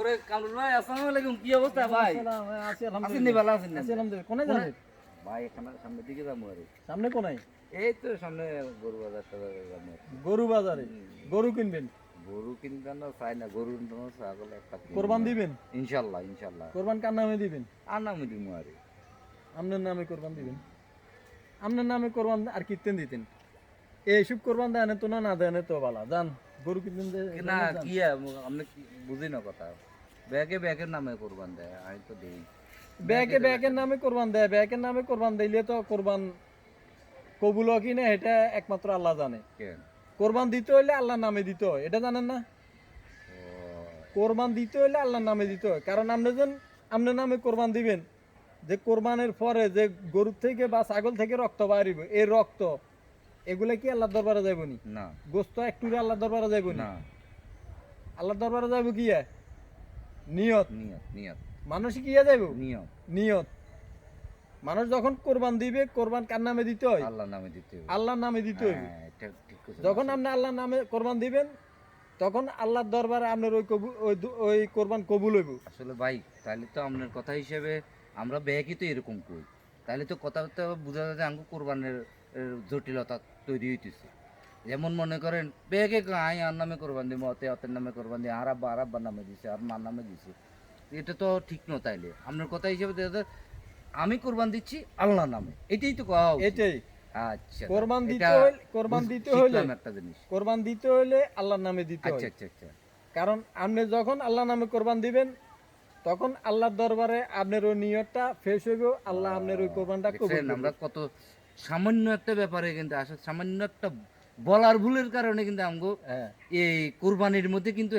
করে কামরুল ভাই আসসালামু আলাইকুম, কি অবস্থা ভাই? আছি আছেন নি, ভালো আছেন না? আলহামদুলিল্লাহ। কোনে যাবেন? ভাই এখানে সামনের দিকে যাবো আর সামনে কোনায়? এই তো সামনে গরু বাজার টাজার যাবো আর কি। গরু বাজারে। গরু কিনবেন? গরু কিনতে না চাই না, গরু কিনতে ছাগল একটা কিনবো। কোরবান দিবেন? ইনশাল্লাহ ইনশাল্লাহ। কোরবান কার নামে দিবেন? আর নাম দিব আর আপনার নামে কোরবান দিবেন? আপনার নামে কোরবান আর কিনতেন দিতেন? এইসব কোরবান দেন তো না দেন তো বালা জান গরু কিনতেন না কি আপনি বুঝি না কথা। ব্যাগের নামে কোরবান দেয়, আমি তো দেই। ব্যাকের নামে কোরবান দেয়, ব্যাকের নামে কোরবান দিলে তো কোরবান কবুল হয় কি না এটা একমাত্র আল্লাহ জানে। কেন? কোরবান দিতে হইলে আল্লাহর নামে দিতে হয়, এটা জানেন না? ও, কোরবান দিতে হইলে আল্লাহর নামে দিতে হয়, কারণ আপনি যখন আপনার নামে কোরবান দিবেন, যে কোরবানের পরে যে গরুর থেকে বা ছাগল থেকে রক্ত বাইরিব, এই রক্ত এগুলা কি আল্লাহর দরবারে যাইব নি? না গোস্ত একটু আল্লাহর দরবারে যাইব নি? না, আল্লাহর দরবারে যাইব কি নিয়ত। নিয়ত নিয়ত মানুষ কি যাইব নিয়ত নিয়ত। মানুষ যখন কোরবান দিবে, কোরবান কার নামে দিতে হয়? আল্লাহর নামে দিতে হবে। আল্লাহর নামে দিতে হবে। হ্যাঁ, এটা ঠিক কথা যখন বলছেন। আপনি আল্লাহর নামে কোরবান দিবেন, তখন আল্লাহর দরবারে আপনার ওই কোরবান কবুল হইব। আসলে ভাই তাহলে তো আপনার কথা হিসেবে আমরা ব্যাগই তো এরকম করি, তাহলে তো কথা তো বোঝা যায় যে আমাকে কোরবানের জটিলতা তৈরি হইতেছে। যেমন মনে করেন ব্যাগে আই আর নামে কোরবান দিব, অতে অতের নামে কোরবান দিই, আর আব্বার নামে দিছে, আর মার নামে দিছে, এটা তো ঠিক না। তাইলে আপনার কথা হিসেবে দেখা যায় আমি কোরবান দিচ্ছি আল্লাহর নামে, এটাই তো কথা। এটাই আচ্ছা, কোরবান এটা দিতে হইলে, কোরবান দিতে হইলে, শিখলাম একটা জিনিস। কোরবান দিতে হইলে আল্লাহর নামে দিতে আচ্ছা হয়। আচ্ছা আচ্ছা, কারণ আপনি যখন আল্লাহর নামে কোরবান দিবেন, তখন আল্লাহর দরবারে আপনার ওই নিয়তটা ফেস হইব, আল্লাহ আপনার ওই কোরবানটা কবুল দেখছেন, করবে। আমরা কত সামান্য একটা ব্যাপারে কিন্তু আসলে সামান্য একটা বলার ভুলের কারণে কিন্তু আমগো হ্যাঁ এই কুরবানির মধ্যে কিন্তু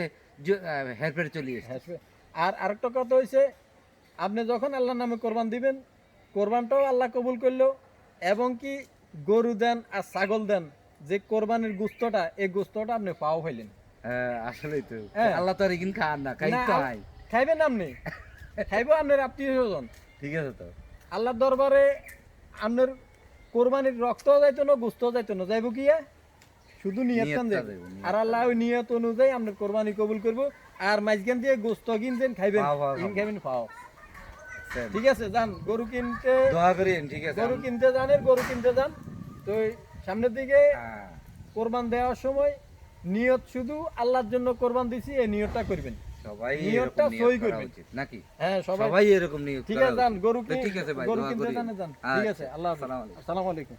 হেরফের চলে এসেছে। হ্যাঁ। আর আরেকটা কথা হইছে, আপনি যখন আল্লাহর নামে কোরবান দিবেন, কোরবানটাও আল্লাহ কবুল করলো, এবং কি গরু দেন আর ছাগল দেন, যে কোরবানির গোস্তটা, এই গোস্তটা আপনি পাও হইলেন। হ্যাঁ, আসলেই তো। হ্যাঁ। আল্লাহ তো আর এখানে খান না, খাই না, তো আই। খাইবেন আপনি, খাইব আপনার আত্মীয় স্বজন। ঠিক আছে তো। আল্লাহর দরবারে আপনার কোরবানির রক্ত যাইতো না, গোস্ত যাইতো না, যাইব কি শুধু নিয়তটান নিয়তটা যাইব। যাইবো, নিয়তটা আর আল্লাহ ওই নিয়ত অনুযায়ী আপনার কোরবানি কবুল করব। আর মাঝখান দিয়ে গোস্ত কিনছেন খাইবেন, পাও, পাও, ইন পাও। খাইবেন পাও। সেম। ঠিক আছে, যান গরু কিনতে, দোয়া করেন, ঠিক আছে। গরু কিনতে জানেন, গরু কিনতে যান। তো এই সামনের দিকে হ্যাঁ, কোরবান দেওয়ার সময় নিয়ত শুধু আল্লাহর জন্য কোরবান দিছি, এই নিয়তটা করবেন। সবাই নিয়তটা এরকম নিয়ত সই করা করবেন। উচিত নাকি? হ্যাঁ সবাই। সবাই এরকম নিয়ত ঠিক করা আছে, যান উচিত। গরু তো ঠিক আছে ভাই, গরু দোয়া কিনতে করি। জানে যান। ঠিক আছে, আচ্ছা, আল্লাহ হাফেজ। আসসালামু আলাইকুম। আসসালামু আলাইকুম।